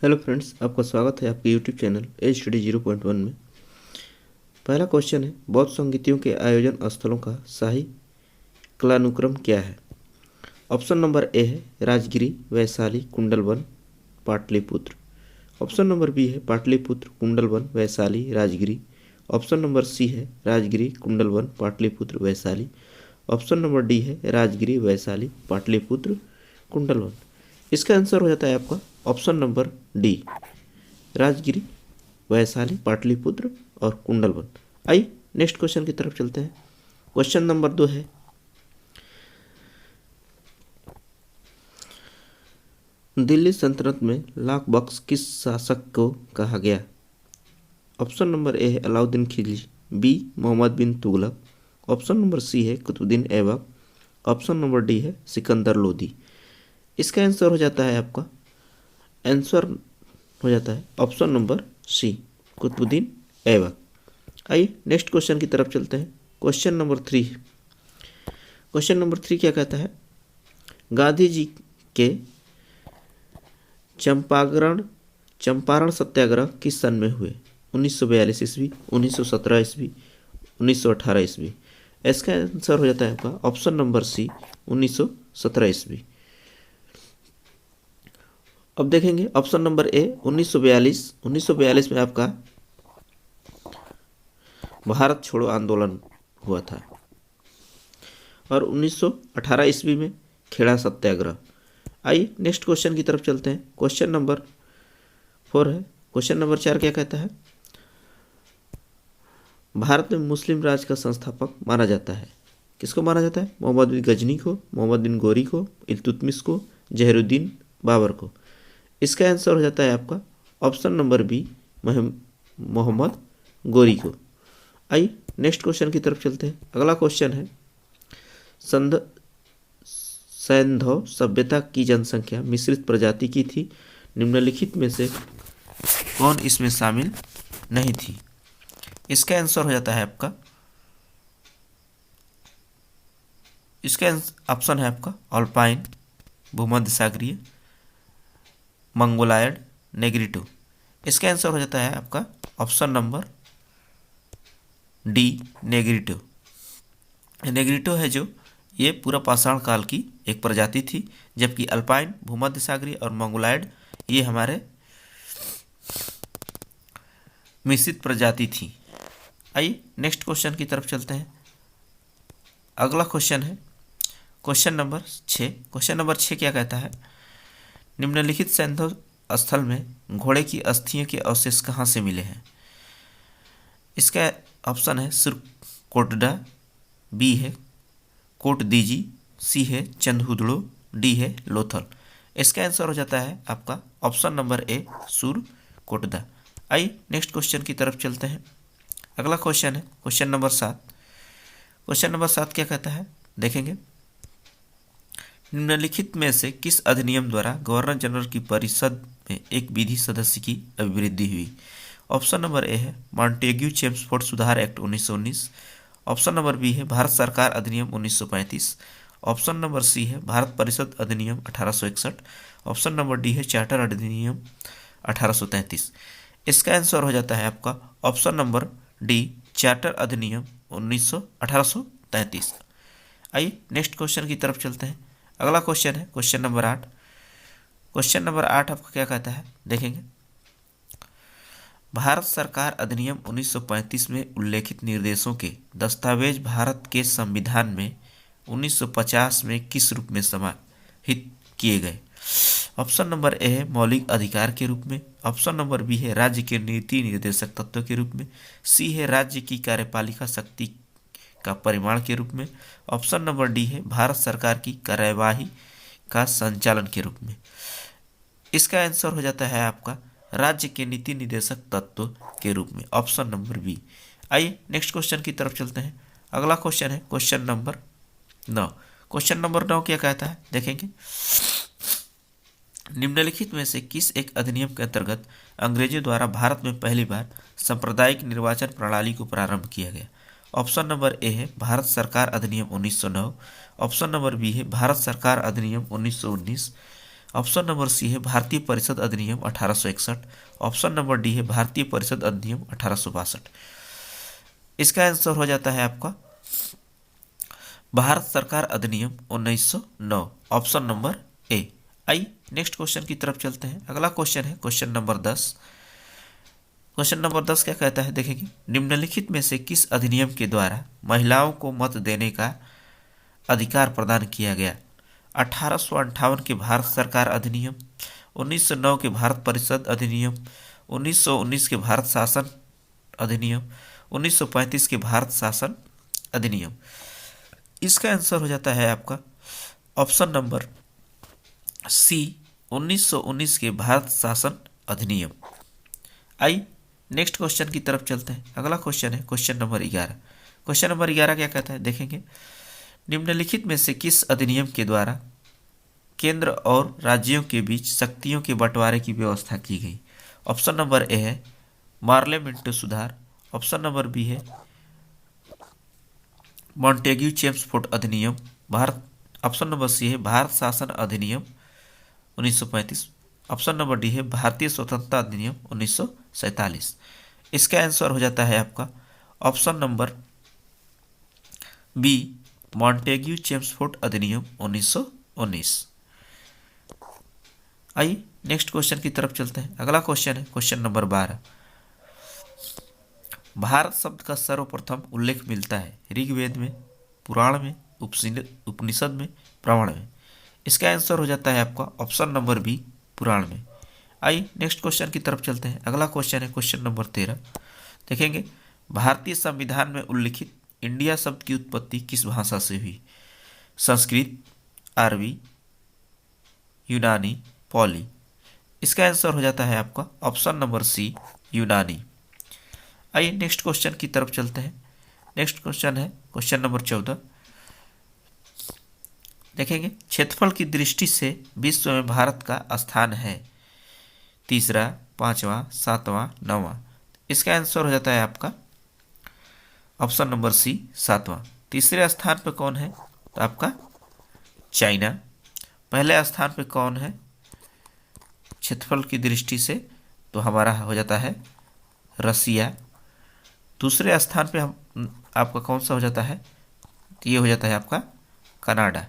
Hello friends, आपका स्वागत है आपके यूट्यूब चैनल एज स्टडी 0.1 में। पहला क्वेश्चन है, बौद्ध संगीतियों के आयोजन स्थलों का शाही कालानुक्रम क्या है। ऑप्शन नंबर ए है Rajgiri, Vaishali, Kundalvan, Pataliputra. Option number B है Pataliputra, Kundalvan, Vaishali, Rajgiri. Option number C है Rajgiri, Kundalvan, Pataliputra, Vaishali. Option number D है राजगिरी, वैशाली, पाटलिपुत्र, कुंडलवन। इसका आंसर हो जाता है आपका option number D, Rajagiri, Vaishali, Pataliputra और कुंडलवन। आइए नेक्स्ट क्वेश्चन की तरफ चलते हैं। क्वेश्चन नंबर 2 है, दिल्ली सल्तनत में लाख बख्श किस शासक को कहा गया। ऑप्शन नंबर ए है Alauddin Khilji, B Mohammad bin Tughlaq. Option number C है Qutubuddin Aibak. Option number D है सिकंदर लोदी। इसका आंसर हो जाता है आपका आंसर हो जाता है option number C, Qutubuddin Aibak. आइए नेक्स्ट क्वेश्चन की तरफ चलते हैं। Question number 3। क्वेश्चन नंबर 3 क्या कहता है, गांधी जी के चंपारण सत्याग्रह किस सन में हुए। 1942 ईस्वी, 1917 ईस्वी, 1918 ईस्वी। इसका आंसर हो जाता है आपका ऑप्शन नंबर सी, 1917 ईस्वी। अब देखेंगे ऑप्शन नंबर ए 1942 में आपका भारत छोड़ो आंदोलन हुआ था और 1918 ईस्वी में खेड़ा सत्याग्रह। आइए नेक्स्ट क्वेश्चन की तरफ चलते हैं। क्वेश्चन नंबर 4 है। क्वेश्चन नंबर 4 क्या कहता है, भारत में मुस्लिम राज का संस्थापक माना जाता है। किसको माना जाता है, मोहम्मद बिन गजनी को, मोहम्मद बिन गोरी को, इल्तुतमिश को, जहरुद्दीन बाबर को। इसका आंसर हो जाता है आपका option number B, Mohammad Ghori को। आइए नेक्स्ट क्वेश्चन की तरफ चलते हैं। अगला क्वेश्चन है, सैंधव सभ्यता की जनसंख्या मिश्रित प्रजाति की थी, निम्नलिखित में से कौन इसमें शामिल नहीं थी। इसका आंसर हो जाता है आपका इसका ऑप्शन है आपका अल्पाइन, भूमध्य सागरीय, मंगोलायड, नेग्रिटो। इसका आंसर हो जाता है आपका option number D, Negrito. Negrito है जो ये पूरा पाषाण काल की एक प्रजाति थी, जबकि अल्पाइन, भूमध्य सागरीय और मंगोलायड ये हमारे मिश्रित प्रजाति थी। आइए नेक्स्ट क्वेश्चन की तरफ चलते हैं। अगला क्वेश्चन है क्वेश्चन नंबर 6। क्वेश्चन नंबर 6 क्या कहता है, निम्नलिखित सैंधव स्थल में घोड़े की अस्थियों के अवशेष कहाँ से मिले हैं। इसका ऑप्शन है सिरकोटडा, बी है कोट दीजी, सी है चंदहुदड़ो, डी है लोथल। इसका आंसर हो जाता है आपका ऑप्शन नंबर ए, सुरकोटदा। आइए नेक्स्ट क्वेश्चन की तरफ चलते हैं। अगला क्वेश्चन है क्वेश्चन नंबर 7। क्वेश्चन नंबर 7 क्या कहता है, देखेंगे, निम्नलिखित में से किस अधिनियम द्वारा गवर्नर जनरल की परिषद में एक विधि सदस्य की अभिवृद्धि हुई। ऑप्शन नंबर ए है मॉन्टेग्यू चेम्सफोर्ड सुधार एक्ट 1919। ऑप्शन नंबर बी है भारत सरकार अधिनियम 1935। ऑप्शन नंबर सी है भारत परिषद अधिनियम 1861। ऑप्शन नंबर डी है चार्टर अधिनियम 1833। इसका आंसर हो जाता है आपका ऑप्शन नंबर डी, चार्टर अधिनियम 1833। आइए नेक्स्ट क्वेश्चन की तरफ चलते हैं। अगला क्वेश्चन है क्वेश्चन नंबर 8। क्वेश्चन नंबर 8 आपका क्या कहता है, देखेंगे, भारत सरकार अधिनियम 1935 में उल्लेखित निर्देशों के दस्तावेज भारत के संविधान में 1950 में किस रूप में समाहित किए गए। ऑप्शन नंबर ए है मौलिक अधिकार के रूप में। ऑप्शन नंबर बी है राज्य के नीति निर्देशक तत्व के रूप में। सी है राज्य की कार्यपालिका शक्ति का परिमाण के रूप में। ऑप्शन नंबर डी है भारत सरकार की कार्यवाही का संचालन के रूप में। इसका आंसर हो जाता है आपका राज्य के नीति निर्देशक तत्व के रूप में, ऑप्शन नंबर बी। आइए नेक्स्ट क्वेश्चन की तरफ चलते हैं। अगला क्वेश्चन है क्वेश्चन नंबर 9। क्वेश्चन नंबर 9 क्या कहता है, देखेंगे, निम्नलिखित में से किस एक अधिनियम के अंतर्गत अंग्रेजों द्वारा भारत में पहली बार सांप्रदायिक निर्वाचन प्रणाली को प्रारंभ किया गया। ऑप्शन नंबर ए है भारत सरकार अधिनियम 1909। ऑप्शन नंबर बी है भारत सरकार अधिनियम 1919। ऑप्शन नंबर सी है भारतीय परिषद अधिनियम 1861। ऑप्शन नंबर डी है भारतीय परिषद अधिनियम 1862। इसका आंसर हो जाता है आपका भारत सरकार अधिनियम 1909, ऑप्शन नंबर ए। आइए नेक्स्ट क्वेश्चन की तरफ चलते हैं। अगला क्वेश्चन है क्वेश्चन नंबर 10। क्वेश्चन नंबर 10 क्या कहता है देखेंगे, निम्नलिखित में से किस अधिनियम के द्वारा महिलाओं को मत देने का अधिकार प्रदान किया गया? 1858 के भारत सरकार अधिनियम, 1909 के भारत परिषद अधिनियम, 1919 के भारत शासन अधिनियम, 1935 के भारत शासन अधिनियम। इसका आंसर हो जाता है आपका ऑप्शन नंबर सी, 1919 के भारत शासन अधिनियम। आइए नेक्स्ट क्वेश्चन की तरफ चलते हैं। अगला क्वेश्चन है क्वेश्चन नंबर 11। क्वेश्चन नंबर 11 क्या कहता है देखेंगे, निम्नलिखित में से किस अधिनियम के द्वारा केंद्र और राज्यों के बीच शक्तियों के बंटवारे की व्यवस्था की गई? ऑप्शन नंबर ए है मार्लेमेंटो सुधार, ऑप्शन नंबर बी है मॉन्टेग्यू चेम्सफोर्ड अधिनियम भारत, ऑप्शन नंबर सी है भारत शासन अधिनियम 1935, ऑप्शन नंबर डी है भारतीय स्वतंत्रता अधिनियम 1947। इसका आंसर हो जाता है आपका option number B, Montagu Chelmsford अधिनियम 1919। आइए नेक्स्ट क्वेश्चन की तरफ चलते हैं। अगला क्वेश्चन है क्वेश्चन नंबर 12। भारत शब्द का सर्वप्रथम उल्लेख मिलता है ऋग्वेद में, पुराण में, उपनिषद में, पुराण में। इसका आंसर हो जाता है आपका ऑप्शन नंबर बी, पुराण में। आइए नेक्स्ट क्वेश्चन की तरफ चलते हैं। अगला क्वेश्चन है क्वेश्चन नंबर 13। देखेंगे भारतीय संविधान में उल्लिखित इंडिया शब्द की उत्पत्ति किस भाषा से हुई? संस्कृत, अरबी, यूनानी, पाली। इसका आंसर हो जाता है आपका ऑप्शन नंबर सी, यूनानी। आइए नेक्स्ट क्वेश्चन की तरफ चलते हैं। नेक्स्ट क्वेश्चन है क्वेश्चन नंबर 14। देखेंगे क्षेत्रफल की दृष्टि से विश्व में भारत का स्थान है तीसरा, पांचवा, सातवां, नौवां। इसका आंसर हो जाता है आपका ऑप्शन नंबर सी, सातवां। तीसरे स्थान पर कौन है? तो आपका चाइना। पहले स्थान पर कौन है क्षेत्रफल की दृष्टि से? तो हमारा हो जाता है रसिया। दूसरे स्थान पे हम आपका कौन सा हो जाता है? तो ये हो जाता है आपका कनाडा।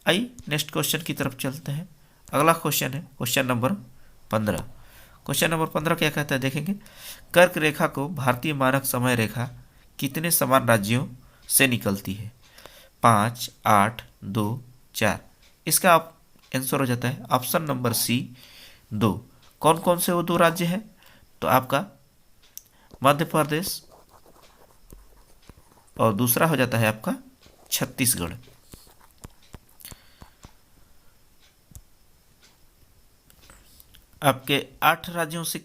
आइए नेक्स्ट क्वेश्चन की तरफ चलते हैं। अगला क्वेश्चन है क्वेश्चन नंबर 15। क्वेश्चन नंबर 15 क्या कहता है देखेंगे, कर्क रेखा को भारतीय मानक समय रेखा कितने समान राज्यों से निकलती है? 5, 8, 2, 4। इसका आंसर हो जाता है ऑप्शन नंबर सी, 2। कौन कौन से वो दो राज्य हैं? तो आपका मध्य प्रदेश और दूसरा हो जाता है आपका छत्तीसगढ़। आपके 8 राज्यों से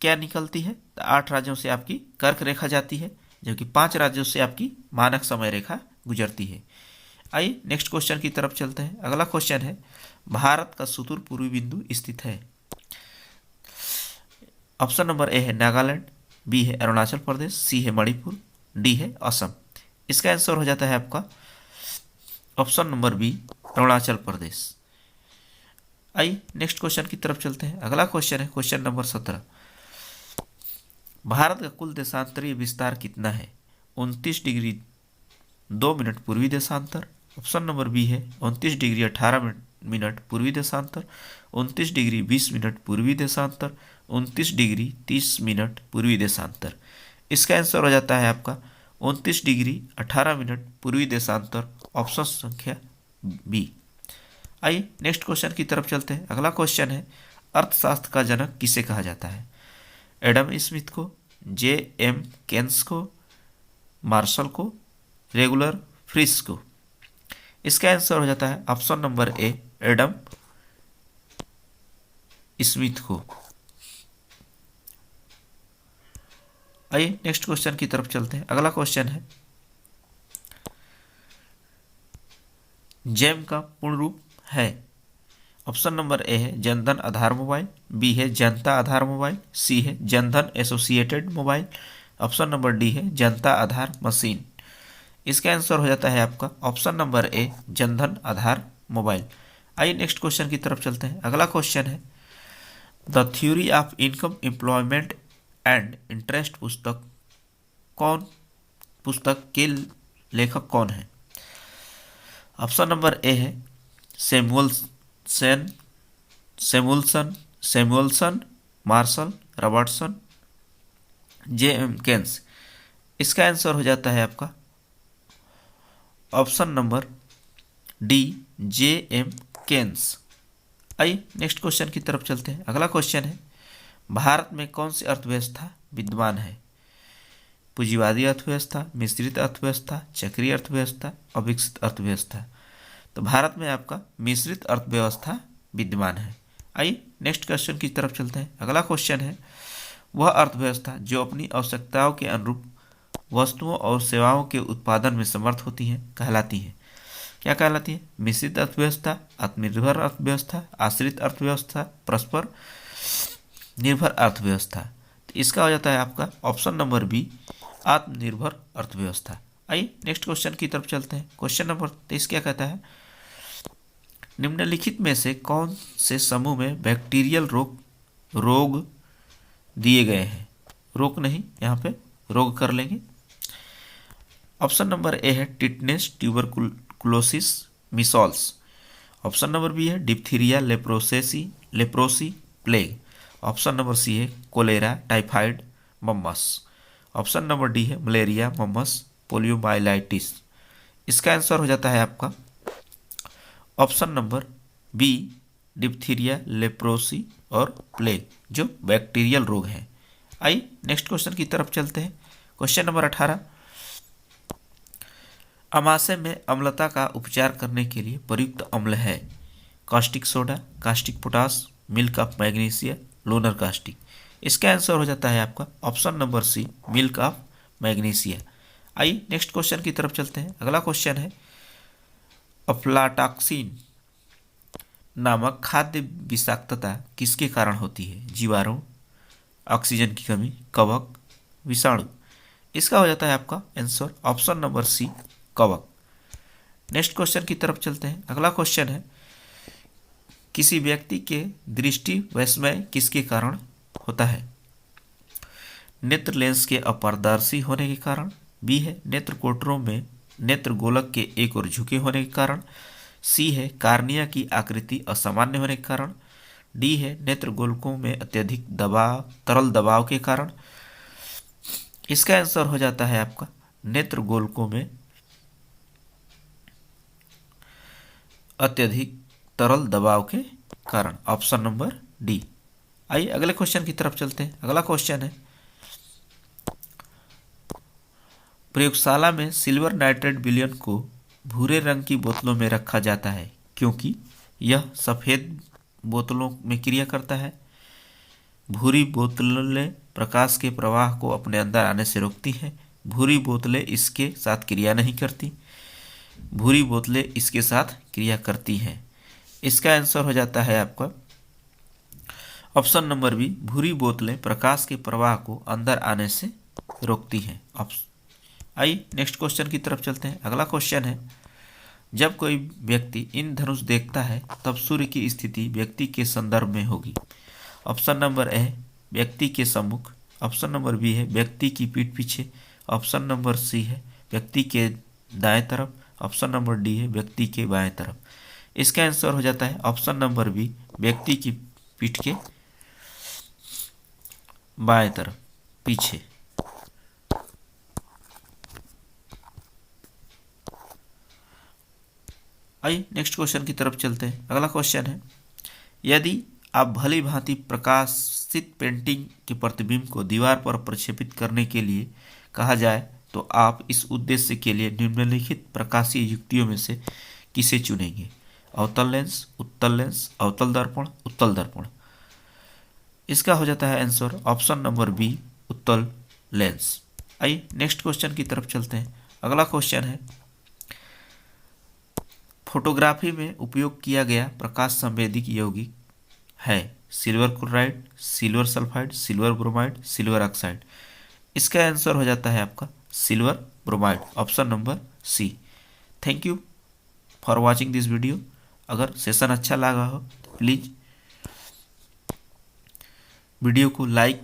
क्या निकलती है? तो 8 राज्यों से आपकी कर्क रेखा जाती है, जबकि 5 राज्यों से आपकी मानक समय रेखा गुजरती है। आइए नेक्स्ट क्वेश्चन की तरफ चलते हैं। अगला क्वेश्चन है भारत का सुदूर पूर्वी बिंदु स्थित है? ऑप्शन नंबर ए है नागालैंड, बी है अरुणाचल प्रदेश, सी है मणिपुर, डी है असम। इसका आंसर हो जाता है आपका option number B, Arunachal Pradesh. आइए नेक्स्ट क्वेश्चन की तरफ चलते हैं। अगला क्वेश्चन है क्वेश्चन नंबर 17। भारत का कुल देशांतरीय विस्तार कितना है? 29 डिग्री 2 मिनट पूर्वी देशांतर, ऑप्शन नंबर बी है 29 डिग्री 18 मिनट पूर्वी देशांतर, 29 डिग्री 20 मिनट पूर्वी देशांतर, 29 डिग्री 30 मिनट पूर्वी देशांतर। इसका आंसर हो जाता है आपका 29 डिग्री 18 मिनट पूर्वी देशांतर, ऑप्शन संख्या बी। आइए नेक्स्ट क्वेश्चन की तरफ चलते हैं। अगला क्वेश्चन है अर्थशास्त्र का जनक किसे कहा जाता है? एडम स्मिथ को, J.M. केन्स को, मार्शल को, रेगुलर फ्रिस को। इसका आंसर हो जाता है ऑप्शन नंबर ए, एडम स्मिथ को। आइए नेक्स्ट क्वेश्चन की तरफ चलते हैं। अगला क्वेश्चन है जेम का पूर्ण रूप है? ऑप्शन नंबर ए है जनधन आधार मोबाइल, बी है जनता आधार मोबाइल, सी है Jan Dhan associated mobile, option number D है जनता आधार मशीन। इसका आंसर हो जाता है आपका option number A, Jan Dhan Aadhaar mobile. आइए नेक्स्ट क्वेश्चन की तरफ चलते हैं। अगला क्वेश्चन है the theory of income employment and interest पुस्तक के लेखक कौन है? ऑप्शन नंबर ए है Samuelson Samuelson Marshall Robertson J.M. Keynes. इसका आंसर हो जाता है आपका option number D J.M. Keynes. आइए नेक्स्ट क्वेश्चन की तरफ चलते हैं। अगला क्वेश्चन है भारत में कौन सी अर्थव्यवस्था विद्यमान है? पूंजीवादी अर्थव्यवस्था, मिश्रित अर्थव्यवस्था, चक्रीय अर्थव्यवस्था, अविकसित अर्थव्यवस्था। तो भारत में आपका मिश्रित अर्थव्यवस्था विद्यमान है। आइए नेक्स्ट क्वेश्चन की तरफ चलते हैं। अगला क्वेश्चन है वह अर्थव्यवस्था जो अपनी आवश्यकताओं के अनुरूप वस्तुओं और सेवाओं के उत्पादन में समर्थ होती है कहलाती है। क्या कहलाती है? मिश्रित अर्थव्यवस्था, आत्मनिर्भर अर्थव्यवस्था, आश्रित अर्थव्यवस्था, परस्पर निर्भर अर्थव्यवस्था। तो इसका हो जाता है आपका ऑप्शन नंबर बी आत्मनिर्भर अर्थव्यवस्था। आइए नेक्स्ट क्वेश्चन की तरफ चलते हैं। क्वेश्चन नंबर 23 क्या कहता है निम्नलिखित में से कौन से समूह में बैक्टीरियल रोग दिए गए हैं? रोग नहीं, यहाँ पे रोग कर लेंगे। ऑप्शन नंबर ए है tetanus, tuberculosis, measles. Option number B है diphtheria, leprosy, plague. Option number C है cholera, typhoid, mumps. Option number D है मलेरिया, मम्मस, पोलियोमाइलाइटिस। इसका आंसर हो जाता है आपका option number B diphtheria, leprosy और प्लेग, जो बैक्टीरियल रोग हैं। आइए नेक्स्ट क्वेश्चन की तरफ चलते हैं। क्वेश्चन नंबर 18 अमाशय में अम्लता का उपचार करने के लिए प्रयुक्त अम्ल है caustic soda, caustic potash, milk of magnesia, lunar caustic. इसका आंसर हो जाता है आपका option number C milk of magnesia. आइए नेक्स्ट क्वेश्चन की तरफ चलते हैं। अगला क्वेश्चन है अफ्लाटॉक्सिन नामक खाद्य विषाक्तता किसके कारण होती है? जीवाणु, ऑक्सीजन की कमी, कवक, विषाणु। इसका हो जाता है आपका आंसर ऑप्शन नंबर सी कवक। नेक्स्ट क्वेश्चन की तरफ चलते हैं। अगला क्वेश्चन है किसी व्यक्ति के दृष्टि वैषम्य किसके कारण होता है? नेत्र लेंस के अपारदर्शी होने के कारण, बी है नेत्र कोटरों में नेत्र गोलक के एक ओर झुके होने के कारण, सी है कार्निया की आकृति असामान्य होने के कारण, डी है नेत्र गोलकों में अत्यधिक तरल दबाव के कारण। इसका आंसर हो जाता है आपका नेत्र गोलकों में अत्यधिक तरल दबाव के कारण, ऑप्शन नंबर डी। आइए अगले क्वेश्चन की तरफ चलते हैं। अगला क्वेश्चन है प्रयोगशाला में सिल्वर नाइट्रेट विलयन को भूरे रंग की बोतलों में रखा जाता है क्योंकि यह सफ़ेद बोतलों में क्रिया करता है। भूरी बोतलें प्रकाश के प्रवाह को अपने अंदर आने से रोकती हैं। भूरी बोतलें इसके साथ क्रिया नहीं करती, भूरी बोतलें इसके साथ क्रिया करती हैं। इसका आंसर हो जाता है आपका ऑप्शन नंबर बी भूरी बोतलें प्रकाश के प्रवाह को अंदर आने से रोकती हैं। आइए नेक्स्ट क्वेश्चन की तरफ चलते हैं। अगला क्वेश्चन है जब कोई व्यक्ति इंद्रधनुष देखता है तब सूर्य की स्थिति व्यक्ति के संदर्भ में होगी। ऑप्शन नंबर ए व्यक्ति के सम्मुख, ऑप्शन नंबर बी है व्यक्ति की पीठ पीछे, ऑप्शन नंबर सी है व्यक्ति के दाएं तरफ, ऑप्शन नंबर डी है व्यक्ति के बाएं तरफ। इसका आंसर हो जाता है ऑप्शन नंबर बी व्यक्ति की पीठ के बाएं तरफ, पीछे। आइए नेक्स्ट क्वेश्चन की तरफ चलते हैं। अगला क्वेश्चन है यदि आप भली भांति प्रकाशित पेंटिंग के प्रतिबिंब को दीवार पर प्रक्षेपित करने के लिए कहा जाए तो आप इस उद्देश्य के लिए निम्नलिखित प्रकाशीय युक्तियों में से किसे चुनेंगे? अवतल लेंस, उत्तल लेंस, अवतल दर्पण, उत्तल दर्पण। इसका हो जाता है आंसर ऑप्शन नंबर बी उत्तल लेंस। आइए नेक्स्ट क्वेश्चन की तरफ चलते हैं। अगला क्वेश्चन है फोटोग्राफी में उपयोग किया गया प्रकाश संवेदक यौगिक है silver chloride, silver sulphide, silver bromide, silver oxide. इसका आंसर हो जाता है आपका silver bromide, option number C. Thank you for watching this video. अगर सेशन अच्छा लगा हो तो प्लीज़ वीडियो को लाइक,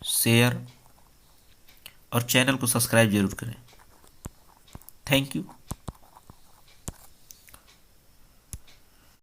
शेयर और चैनल को सब्सक्राइब जरूर करें। Thank you.